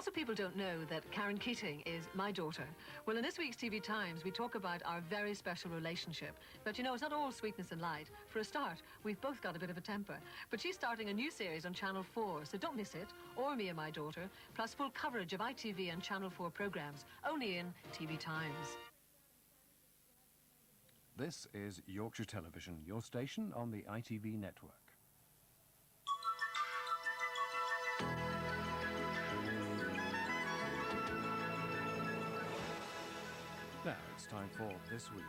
Lots of people don't know that Karen Keating is my daughter. Well, in this week's TV Times, we talk about our very special relationship. But you know, it's not all sweetness and light. For a start, we've both got a bit of a temper. But she's starting a new series on Channel 4, so don't miss it, or Me and My Daughter, plus full coverage of ITV and Channel 4 programmes, only in TV Times. This is Yorkshire Television, your station on the ITV network. Now it's time for This Week,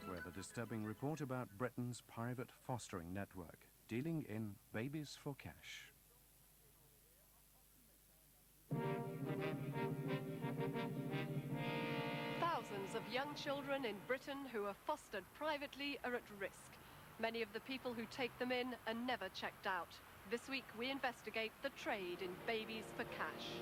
where the disturbing report about Britain's private fostering network, dealing in babies for cash. Thousands of young children in Britain who are fostered privately are at risk. Many of the people who take them in are never checked out. This week we investigate the trade in babies for cash.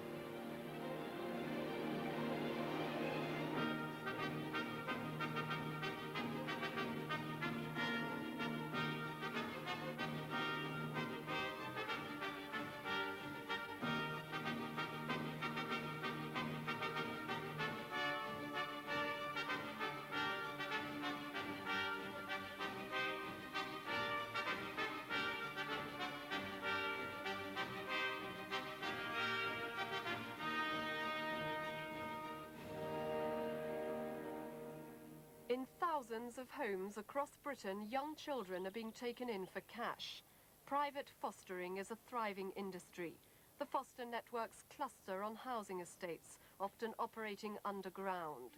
In thousands of homes across Britain, young children are being taken in for cash. Private fostering is a thriving industry. The foster networks cluster on housing estates, often operating underground.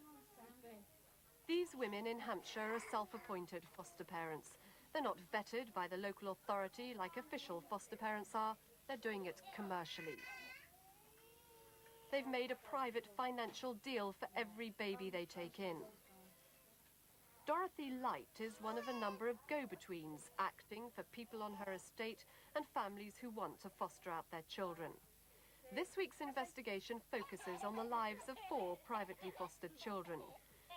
These women in Hampshire are self-appointed foster parents. They're not vetted by the local authority like official foster parents are. They're doing it commercially. They've made a private financial deal for every baby they take in. Dorothy Light is one of a number of go-betweens acting for people on her estate and families who want to foster out their children. This week's investigation focuses on the lives of 4 privately fostered children.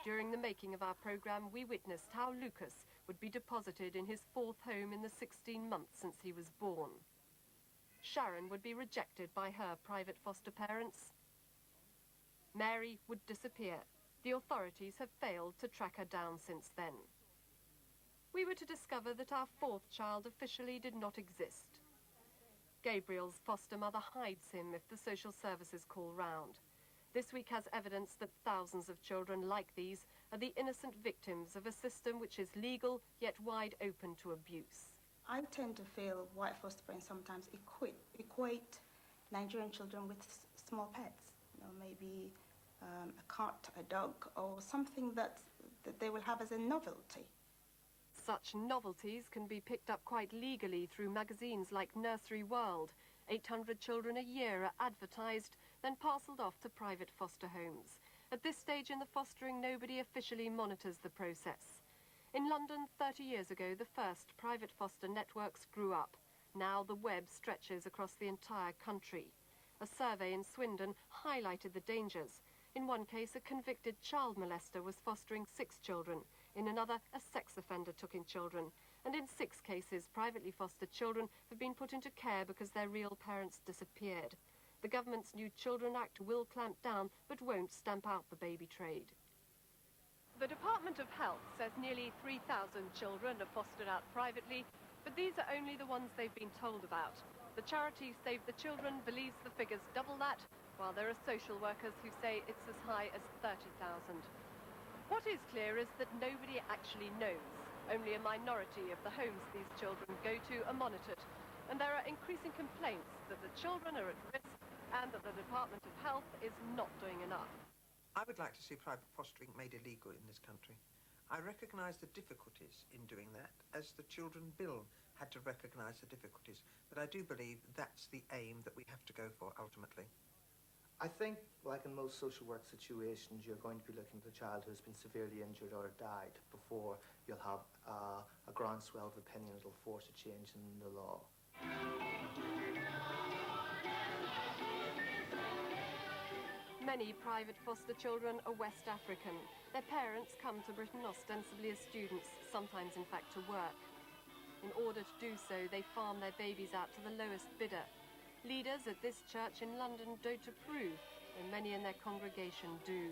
During the making of our programme, we witnessed how Lucas would be deposited in his 4th home in the 16 months since he was born. Sharon would be rejected by her private foster parents. Mary would disappear. The authorities have failed to track her down since then. We were to discover that our 4th child officially did not exist. Gabriel's foster mother hides him if the social services call round. This week has evidence that thousands of children like these are the innocent victims of a system which is legal yet wide open to abuse. I tend to feel white foster parents sometimes equate Nigerian children with small pets, maybe a cat, a dog, or something that they will have as a novelty. Such novelties can be picked up quite legally through magazines like Nursery World. 800 children a year are advertised, then parcelled off to private foster homes. At this stage in the fostering, nobody officially monitors the process. In London, 30 years ago, the first private foster networks grew up. Now the web stretches across the entire country. A survey in Swindon highlighted the dangers. In one case, a convicted child molester was fostering 6 children. In another, a sex offender took in children. And in 6 cases, privately fostered children have been put into care because their real parents disappeared. The government's new Children Act will clamp down, but won't stamp out the baby trade. The Department of Health says nearly 3,000 children are fostered out privately, but these are only the ones they've been told about. The charity Save the Children believes the figures double that, while there are social workers who say it's as high as 30,000. What is clear is that nobody actually knows. Only a minority of the homes these children go to are monitored, and there are increasing complaints that the children are at risk and that the Department of Health is not doing enough. I would like to see private fostering made illegal in this country. I recognise the difficulties in doing that, as the Children Bill had to recognise the difficulties, but I do believe that's the aim that we have to go for ultimately. I think, like in most social work situations, you're going to be looking at a child who's been severely injured or died before you'll have a groundswell of opinion that'll force a change in the law. Many private foster children are West African. Their parents come to Britain ostensibly as students, sometimes in fact to work. In order to do so, they farm their babies out to the lowest bidder. Leaders at this church in London don't approve. and many in their congregation do.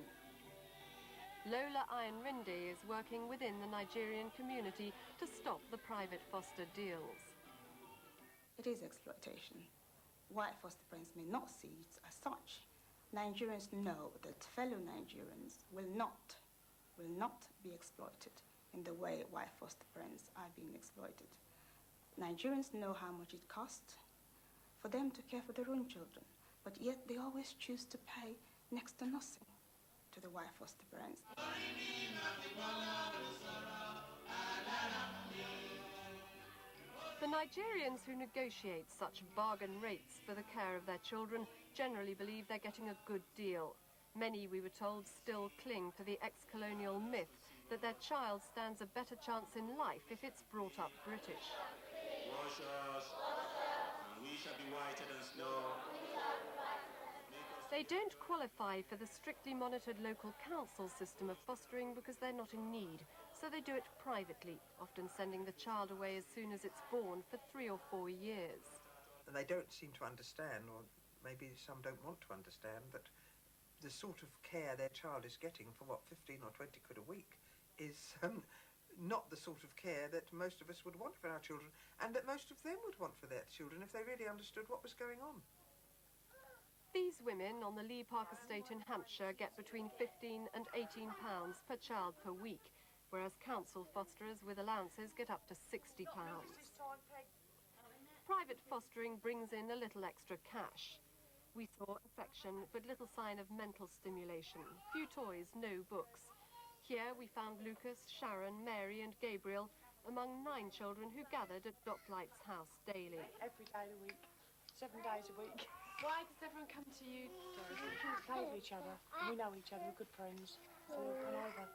Lola Ayanrinde is working within the Nigerian community to stop the private foster deals. It is exploitation. White foster parents may not see it as such. Nigerians know that fellow Nigerians will not be exploited in the way white foster parents are being exploited. Nigerians know how much it costs for them to care for their own children, but yet they always choose to pay next to nothing to the white foster parents. The Nigerians who negotiate such bargain rates for the care of their children generally believe they're getting a good deal. Many, we were told, still cling to the ex-colonial myth that their child stands a better chance in life if it's brought up British. Wash us, and we shall be whiter than snow. They don't qualify for the strictly monitored local council system of fostering because they're not in need, so they do it privately, often sending the child away as soon as it's born for 3 or 4 years. And they don't seem to understand, or maybe some don't want to understand, that the sort of care their child is getting for, 15 or 20 quid a week is not the sort of care that most of us would want for our children, and that most of them would want for their children if they really understood what was going on. These women on the Lee Park estate in Hampshire get between £15 and £18 per child per week, whereas council fosterers with allowances get up to £60. Private fostering brings in a little extra cash. We saw affection, but little sign of mental stimulation. Few toys, no books. Here we found Lucas, Sharon, Mary and Gabriel among 9 children who gathered at Docklight's house daily. Every day of the week, 7 days a week. Why does everyone come to you? We play with each other, and we know each other, we're good friends, so we'll come over.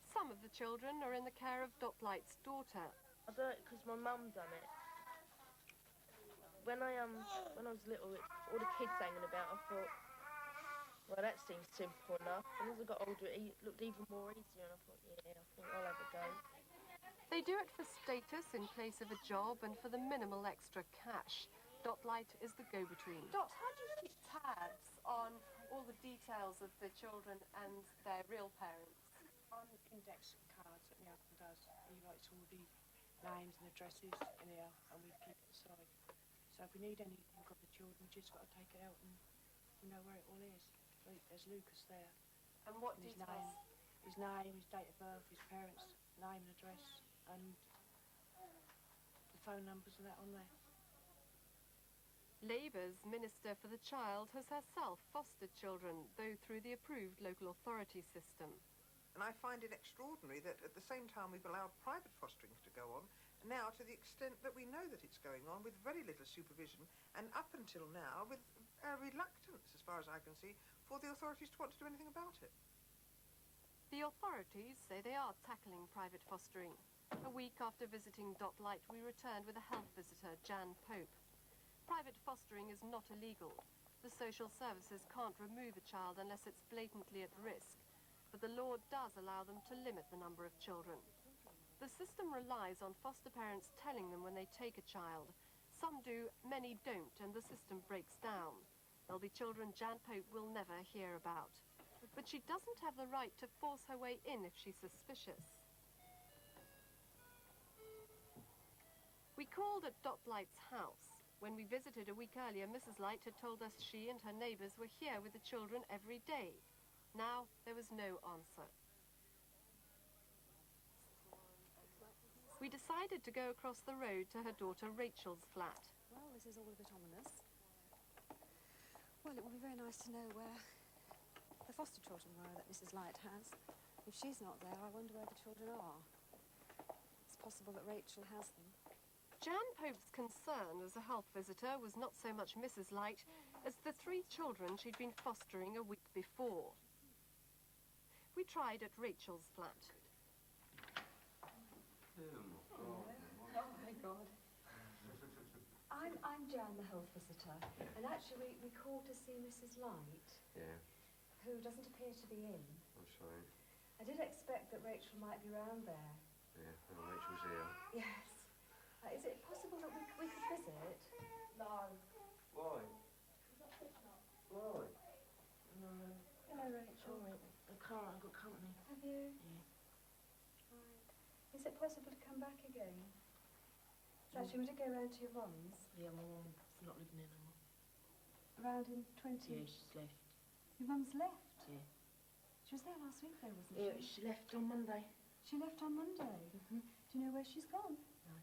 Some of the children are in the care of Docklight's daughter. I do it because my mum done it. When I was little, all the kids hanging about, I thought, well, that seems simple enough. And as I got older, it looked even more easier, and I thought, yeah, I think I'll have a go. They do it for status in place of a job and for the minimal extra cash. Docklight is the go-between. Dot, how do you keep tabs on all the details of the children and their real parents? On index cards that my husband does, he writes all the names and addresses in here, and we keep it aside. So if we need anything of the children, we just got to take it out and we know where it all is. There's Lucas there. And what and details? His name, his date of birth, his parents' name and address, and the phone numbers and that on there. Labour's Minister for the Child has herself fostered children, though through the approved local authority system. And I find it extraordinary that at the same time we've allowed private fostering to go on, now to the extent that we know that it's going on with very little supervision, and up until now with reluctance, as far as I can see, for the authorities to want to do anything about it. The authorities say they are tackling private fostering. A week after visiting Docklight, we returned with a health visitor, Jan Pope. Private fostering is not illegal. The social services can't remove a child unless it's blatantly at risk, but the law does allow them to limit the number of children. The system relies on foster parents telling them when they take a child. Some do, many don't, and the system breaks down. There'll be children Jan Pope will never hear about. But she doesn't have the right to force her way in if she's suspicious. We called at Docklight's house. When we visited a week earlier, Mrs. Light had told us she and her neighbours were here with the children every day. Now there was no answer. We decided to go across the road to her daughter Rachel's flat. Well, this is all a bit ominous. Well, it would be very nice to know where the foster children were that Mrs. Light has. If she's not there, I wonder where the children are. It's possible that Rachel has them. Jan Pope's concern as a health visitor was not so much Mrs. Light as the 3 children she'd been fostering a week before. We tried at Rachel's flat. Oh my God. I'm Jan, the health visitor, and actually we called to see Mrs. Light. Yeah. Who doesn't appear to be in. That's right. I did expect that Rachel might be round there. Yeah, well, Rachel's here. Yes. Is it possible that we could visit? No. Why? Why? No. go, Rachel? All right. I can't, I've got company. Have you? Yeah. Right. Is it possible to come back again? Actually, would it go round to your mum's? Yeah, my mum's not living there no more. Around in 20? Yeah, she's left. Your mum's left? Yeah. She was there last week though, wasn't Yeah, she? she left on Monday. She left on Monday? Mm-hmm. Do you know where she's gone? No.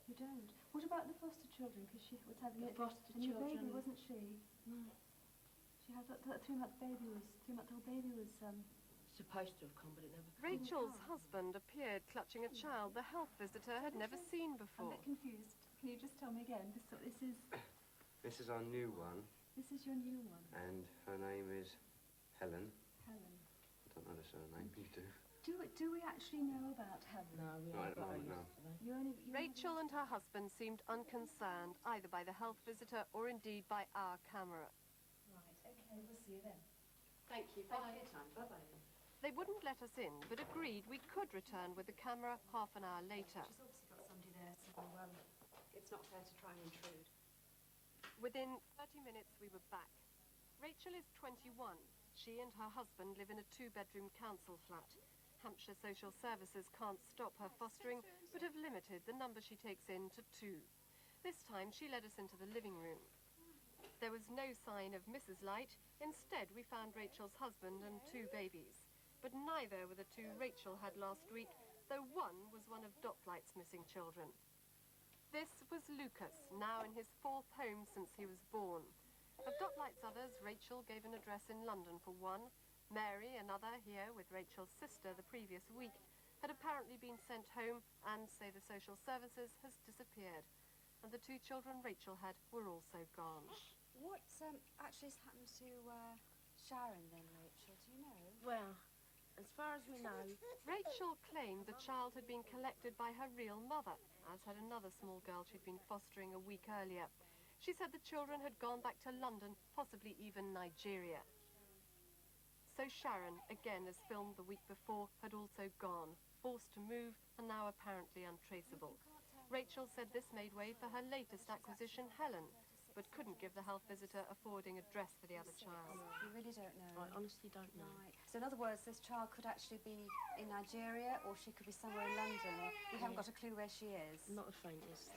You don't? What about the foster children? Because she was having The a foster new children. baby, wasn't she? No. She had that 3-month baby was, 3-month-old baby was, Supposed to have come, but it never came. Rachel's husband appeared clutching a child the health visitor had never seen I'm a before. bit confused. Can you just tell me again? This is... This is our new one, This is your new one, and her name is Helen. Helen. I don't know the surname, you do. Do we actually know about Helen? No, we No, I haven't don't got her know. yesterday. You only... Rachel and her husband seemed unconcerned either by the health visitor or indeed by our camera. Right, okay, we'll see you then. Thank you. Thank you for your time. Bye-bye. They wouldn't let us in, but agreed we could return with the camera half an hour later. She's obviously got somebody there, so it's not fair to try and intrude. Within 30 minutes, we were back. Rachel is 21. She and her husband live in a 2-bedroom council flat. Hampshire Social Services can't stop her fostering, but have limited the number she takes in to 2. This time, she led us into the living room. There was no sign of Mrs. Light. Instead, we found Rachel's husband and 2 babies. But neither were the 2 Rachel had last week, though one was one of Dot Light's missing children. This was Lucas, now in his 4th home since he was born. Of Dot Light's others, Rachel gave an address in London for one. Mary, another here with Rachel's sister the previous week, had apparently been sent home and, say the social services, has disappeared. And the 2 children Rachel had were also gone. What actually has happened to Sharon then, Rachel? Do you know? Well, as far as we know, Rachel claimed the child had been collected by her real mother, as had another small girl she'd been fostering a week earlier. She said the children had gone back to London, possibly even Nigeria. So Sharon, again as filmed the week before, had also gone, forced to move and now apparently untraceable. Rachel said this made way for her latest acquisition, Helen, but couldn't give the health visitor a forwarding address for the other child. You really don't know? I honestly don't know. Right. So in other words, this child could actually be in Nigeria or she could be somewhere in London. We haven't got a clue where she is. Not the faintest.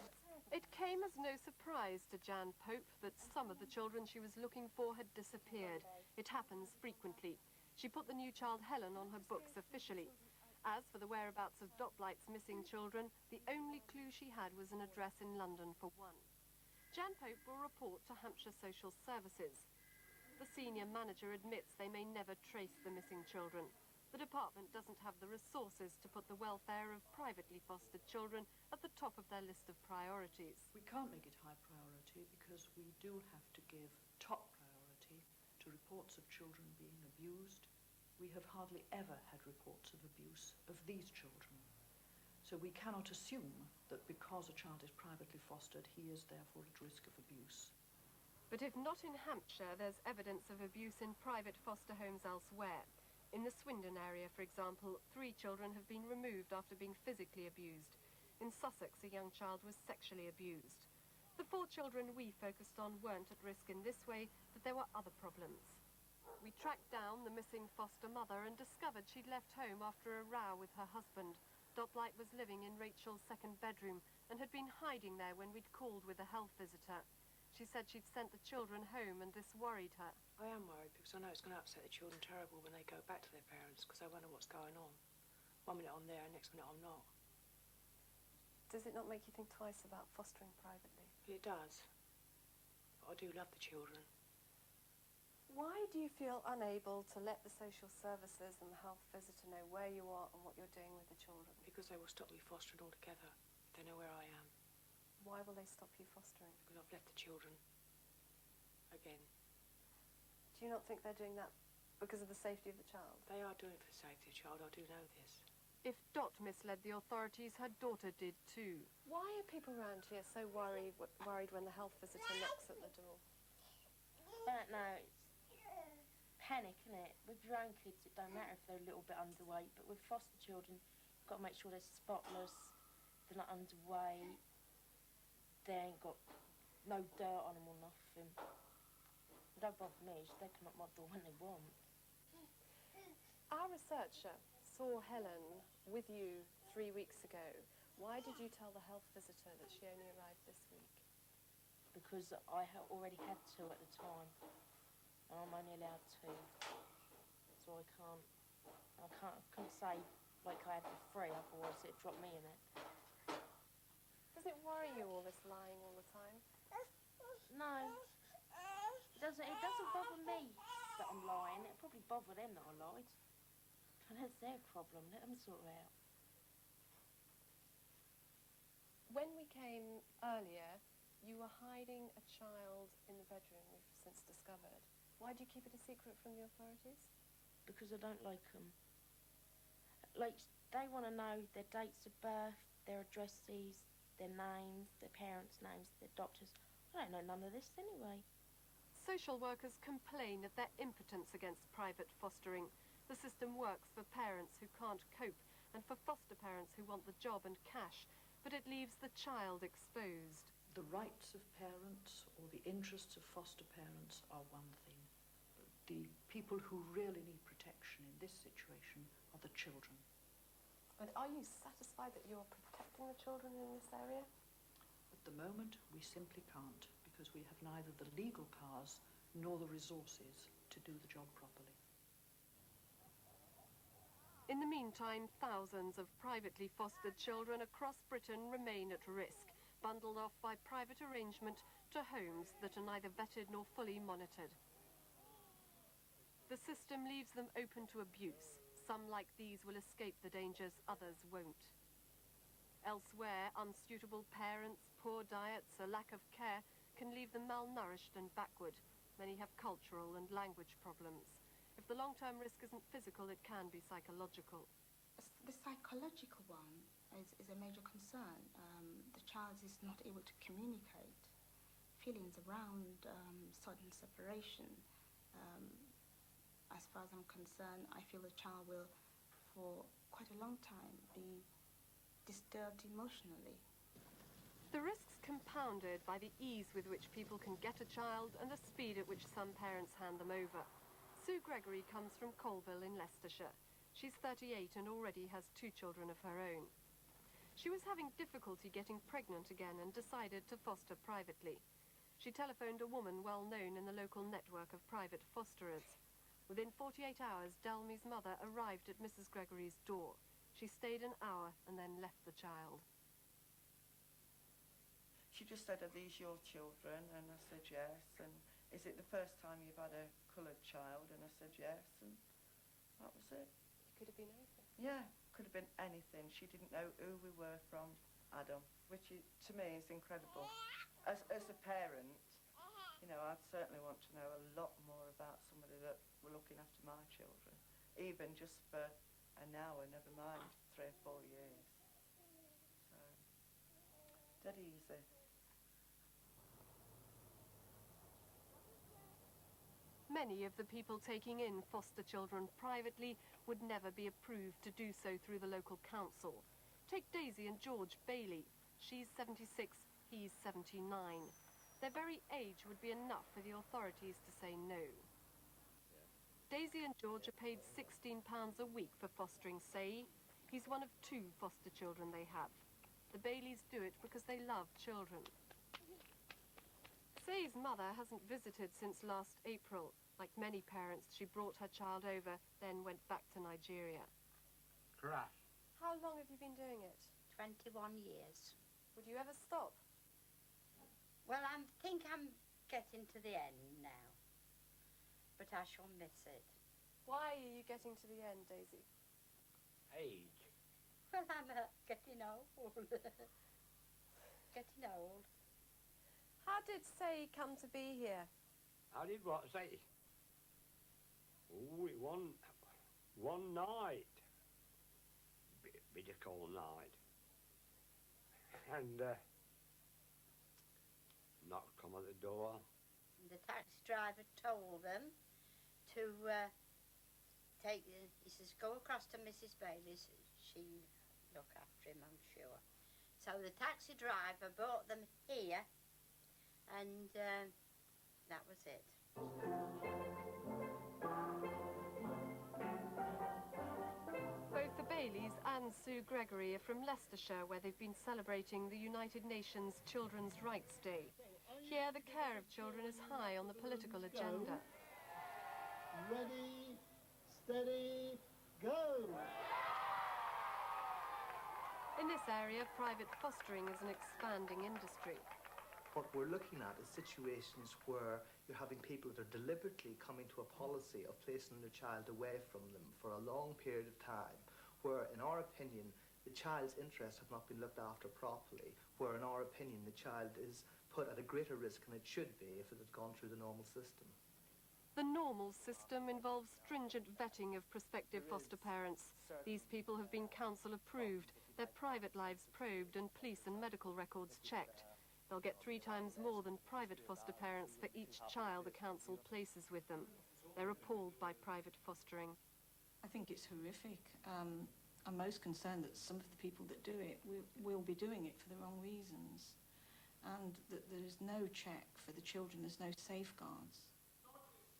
It came as no surprise to Jan Pope that some of the children she was looking for had disappeared. It happens frequently. She put the new child Helen on her books officially. As for the whereabouts of Dot Light's missing children, the only clue she had was an address in London for one. Jan Pope will report to Hampshire Social Services. The senior manager admits they may never trace the missing children. The department doesn't have the resources to put the welfare of privately fostered children at the top of their list of priorities. We can't make it high priority because we do have to give top priority to reports of children being abused. We have hardly ever had reports of abuse of these children. So we cannot assume that because a child is privately fostered, he is therefore at risk of abuse. But if not in Hampshire, there's evidence of abuse in private foster homes elsewhere. In the Swindon area, for example, 3 children have been removed after being physically abused. In Sussex, a young child was sexually abused. The 4 children we focused on weren't at risk in this way, but there were other problems. We tracked down the missing foster mother and discovered she'd left home after a row with her husband. Dot Light was living in Rachel's 2nd bedroom and had been hiding there when we'd called with a health visitor. She said she'd sent the children home and this worried her. I am worried because I know it's going to upset the children terrible when they go back to their parents because they wonder what's going on. 1 minute I'm there, next minute I'm not. Does it not make you think twice about fostering privately? It does. But I do love the children. Why do you feel unable to let the social services and the health visitor know where you are and what you're doing with the children? Because they will stop me fostering altogether. They know where I am. Why will they stop you fostering? Because I've left the children. Again. Do you not think they're doing that because of the safety of the child? They are doing it for the safety of the child, I do know this. If Dot misled the authorities, her daughter did too. Why are people around here so worried when the health visitor knocks at the door? I don't know. It's panic, isn't it? With your own kids, it don't matter if they're a little bit underweight, but with foster children, you've got to make sure they're spotless, they're not underweight, they ain't got no dirt on them or nothing. It don't bother me, they can knock my door when they want. Our researcher saw Helen with you 3 weeks ago. Why did you tell the health visitor that she only arrived this week? Because I already had 2 at the time, and I'm only allowed 2. So I couldn't say like I had for 3, otherwise it'd drop me in it. Does it worry you, all this lying all the time? No. It doesn't bother me that I'm lying. It'll probably bother them that I lied. And that's their problem. Let them sort it out. When we came earlier, you were hiding a child in the bedroom, we've since discovered. Why do you keep it a secret from the authorities? Because I don't like them. Like, they want to know their dates of birth, their addresses, their names, their parents' names, their doctors. I don't know none of this anyway. Social workers complain of their impotence against private fostering. The system works for parents who can't cope and for foster parents who want the job and cash, but it leaves the child exposed. The rights of parents or the interests of foster parents are one thing. The people who really need protection in this situation are the children. And are you satisfied that you're protecting the children in this area? At the moment, we simply can't, because we have neither the legal powers nor the resources to do the job properly. In the meantime, thousands of privately fostered children across Britain remain at risk, bundled off by private arrangement to homes that are neither vetted nor fully monitored. The system leaves them open to abuse. Some like these will escape the dangers, others won't. Elsewhere, unsuitable parents, poor diets, a lack of care can leave them malnourished and backward. Many have cultural and language problems. If the long-term risk isn't physical, it can be psychological. The psychological one is a major concern. The child is not able to communicate. Feelings around sudden separation. As far as I'm concerned, I feel the child will, for quite a long time, be disturbed emotionally. The risks compounded by the ease with which people can get a child and the speed at which some parents hand them over. Sue Gregory comes from Colville in Leicestershire. She's 38 and already has 2 children of her own. She was having difficulty getting pregnant again and decided to foster privately. She telephoned a woman well known in the local network of private fosterers. Within 48 hours, Delmy's mother arrived at Mrs. Gregory's door. She stayed an hour and then left the child. She just said, "Are these your children?" And I said, "Yes." And "Is it the first time you've had a coloured child?" And I said, "Yes." And that was it. It could have been anything. Yeah, could have been anything. She didn't know who we were from Adam, which is, to me is incredible. As a parent, you know, I'd certainly want to know a lot more about somebody that were looking after my children, even just for an hour, never mind 3 or 4 years. So, dead easy. Many of the people taking in foster children privately would never be approved to do so through the local council. Take Daisy and George Bailey. She's 76, he's 79. Their very age would be enough for the authorities to say no. Daisy and George are paid £16 a week for fostering Say. He's one of 2 foster children they have. The Baileys do it because they love children. Say's mother hasn't visited since last April. Like many parents, she brought her child over, then went back to Nigeria. Crash. How long have you been doing it? 21 years. Would you ever stop? Well, I think I'm getting to the end now, but I shall miss it. Why are you getting to the end, Daisy? Age. Well, I'm getting old. Getting old. How did Say come to be here? How did what say? Oh, one night. Bit of cold night. And knocked on the door. The taxi driver told them to he says, go across to Mrs. Bailey's. She look after him, I'm sure. So the taxi driver brought them here, and that was it. Sue Gregory are from Leicestershire, where they've been celebrating the United Nations Children's Rights Day. Here, the care of children is high on the political agenda. Ready, steady, go! In this area, private fostering is an expanding industry. What we're looking at is situations where you're having people that are deliberately coming to a policy of placing their child away from them for a long period of time, where, in our opinion, the child's interests have not been looked after properly, where, in our opinion, the child is put at a greater risk than it should be if it had gone through the normal system. The normal system involves stringent vetting of prospective foster parents. These people have been council approved, their private lives probed and police and medical records checked. They'll get 3 times more than private foster parents for each child the council places with them. They're appalled by private fostering. I think it's horrific. I'm most concerned that some of the people that do it will be doing it for the wrong reasons, and that there's no check for the children, there's no safeguards.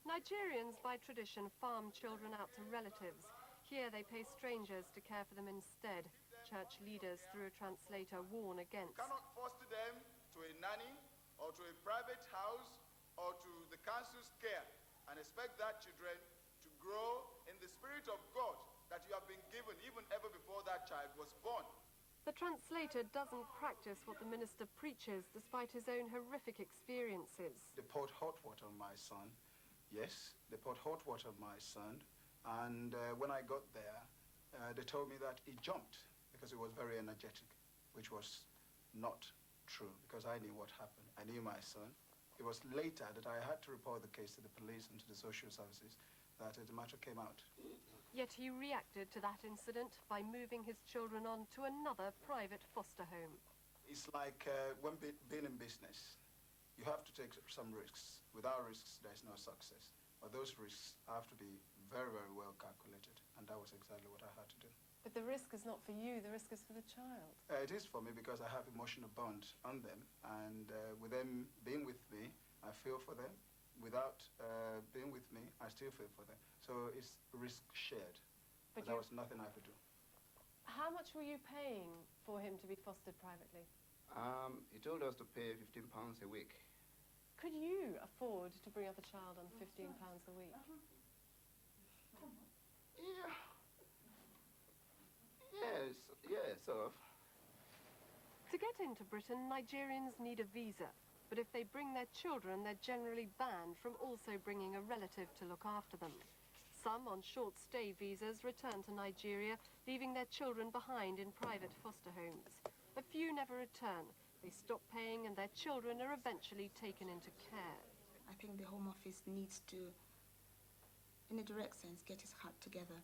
Nigerians, by tradition, farm children out to relatives. Here they pay strangers to care for them instead. Church leaders, through a translator, warn against. Cannot foster them to a nanny or to a private house or to the council's care and expect that children to grow in the spirit of God that you have been given even ever before that child was born. The translator doesn't practice what the minister preaches, despite his own horrific experiences. They poured hot water on my son. Yes, they poured hot water on my son. And when I got there, they told me that he jumped because he was very energetic, which was not true, because I knew what happened. I knew my son. It was later that I had to report the case to the police and to the social services that the matter came out. Yet he reacted to that incident by moving his children on to another private foster home. It's like when being in business, you have to take some risks. Without risks, there's no success. But those risks have to be very, very well calculated, and that was exactly what I had to do. But the risk is not for you, the risk is for the child. It is for me because I have emotional bond on them, and with them being with me, I feel for them. Without being with me, I still feel for them. So it's risk shared, but there was nothing I could do. How much were you paying for him to be fostered privately? He told us to pay £15 a week. Could you afford to bring up a child on £15 a week? Yeah. Yes, sort of. To get into Britain, Nigerians need a visa. But if they bring their children, they're generally banned from also bringing a relative to look after them. Some on short-stay visas return to Nigeria, leaving their children behind in private foster homes. A few never return. They stop paying and their children are eventually taken into care. I think the Home Office needs to, in a direct sense, get its heart together.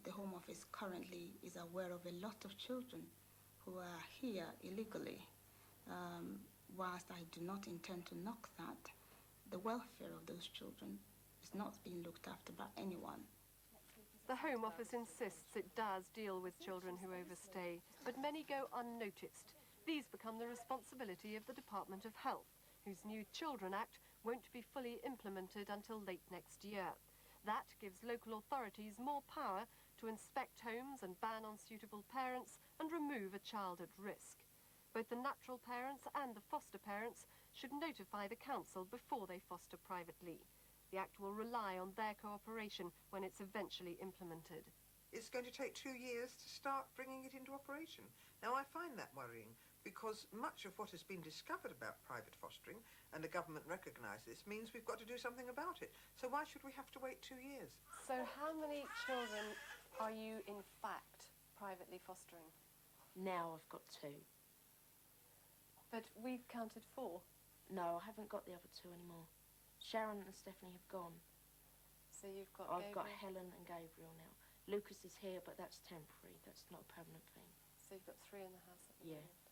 The Home Office currently is aware of a lot of children who are here illegally. Whilst I do not intend to knock that, the welfare of those children is not being looked after by anyone. The Home Office insists it does deal with children who overstay, but many go unnoticed. These become the responsibility of the Department of Health, whose new Children Act won't be fully implemented until late next year. That gives local authorities more power to inspect homes and ban unsuitable parents and remove a child at risk. Both the natural parents and the foster parents should notify the council before they foster privately. The Act will rely on their cooperation when it's eventually implemented. It's going to take 2 years to start bringing it into operation. Now, I find that worrying because much of what has been discovered about private fostering, and the government recognises this, means we've got to do something about it. So why should we have to wait 2 years? So how many children are you, in fact, privately fostering? Now I've got 2. But we've counted 4. No, I haven't got the other 2 anymore. Sharon and Stephanie have gone. So you've got I've got Gabriel. Helen and Gabriel now. Lucas is here, but that's temporary. That's not a permanent thing. So you've got 3 in the house at the Yeah. moment.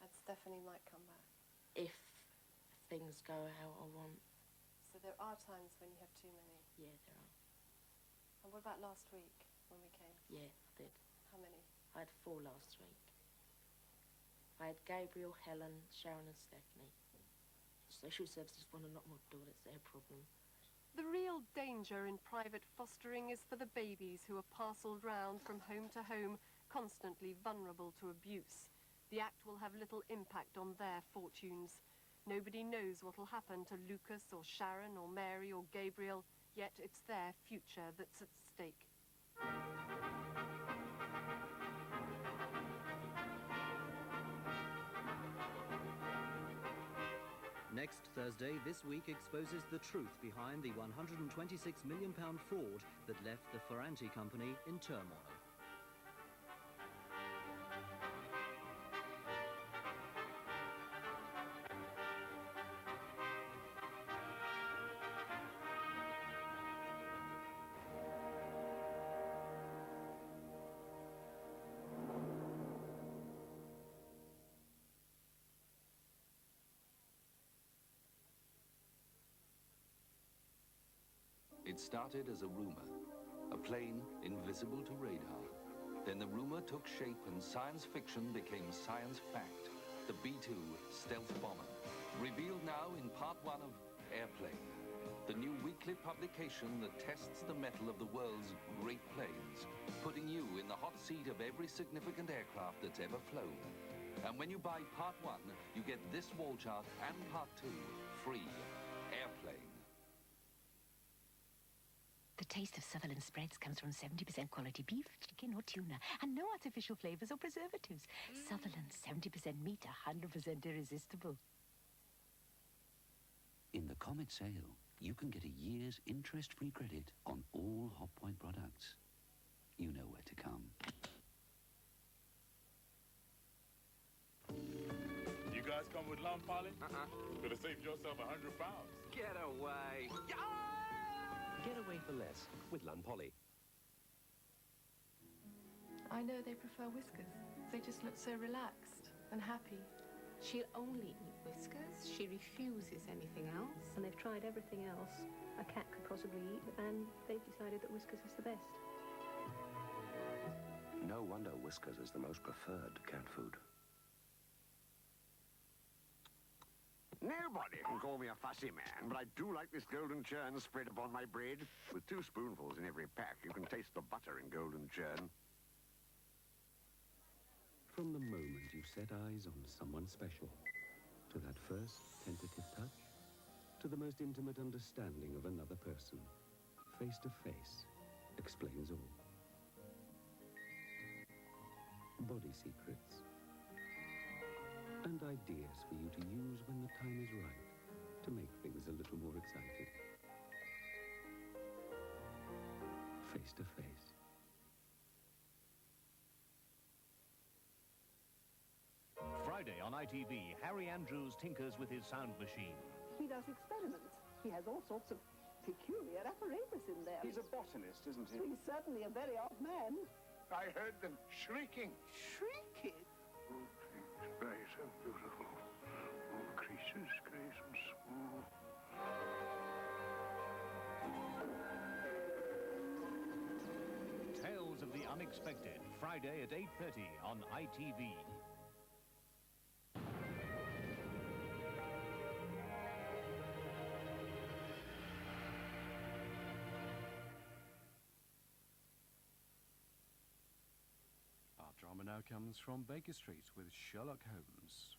And Stephanie might come back. If things go how I want. So there are times when you have too many. Yeah, there are. And what about last week when we came? Yeah, I did. How many? I had 4 last week. I had Gabriel, Helen, Sharon and Stephanie. Social services want to knock my door, that's their problem. The real danger in private fostering is for the babies who are parcelled round from home to home, constantly vulnerable to abuse. The Act will have little impact on their fortunes. Nobody knows what will happen to Lucas or Sharon or Mary or Gabriel, yet it's their future that's at stake. Next Thursday, This Week exposes the truth behind the £126 million fraud that left the Ferranti company in turmoil. It started as a rumor, a plane invisible to radar. Then the rumor took shape and science fiction became science fact. The B-2 stealth bomber, revealed now in part 1 of Airplane, the new weekly publication that tests the mettle of the world's great planes, putting you in the hot seat of every significant aircraft that's ever flown. And when you buy part 1, you get this wall chart and part 2 free. Airplane. The taste of Sutherland spreads comes from 70% quality beef, chicken or tuna, and no artificial flavours or preservatives. Sutherland, 70% meat, 100% irresistible. In the Comet sale, you can get a year's interest-free credit on all Hotpoint products. You know where to come. You guys come with lawn polish? Could have saved yourself £100. Get away. Get away for less with Lunpolly. I know they prefer Whiskers. They just look so relaxed and happy. She'll only eat Whiskers. She refuses anything else. And they've tried everything else a cat could possibly eat, and they've decided that Whiskers is the best. No wonder Whiskers is the most preferred cat food. Nobody can call me a fussy man, but I do like this golden churn spread upon my bread. With 2 spoonfuls in every pack, you can taste the butter in golden churn. From the moment you set eyes on someone special, to that first tentative touch, to the most intimate understanding of another person, face to face explains all. Body secrets. And ideas for you to use when the time is right to make things a little more exciting. Face to face. Friday on ITV, Harry Andrews tinkers with his sound machine. He does experiments. He has all sorts of peculiar apparatus in there. He's a botanist, isn't he? He's certainly a very odd man. I heard them shrieking. Shrieking? Bright and beautiful. All creatures great and small. Tales of the Unexpected, Friday at 8:30 on ITV. Our drama now comes from Baker Street with Sherlock Holmes.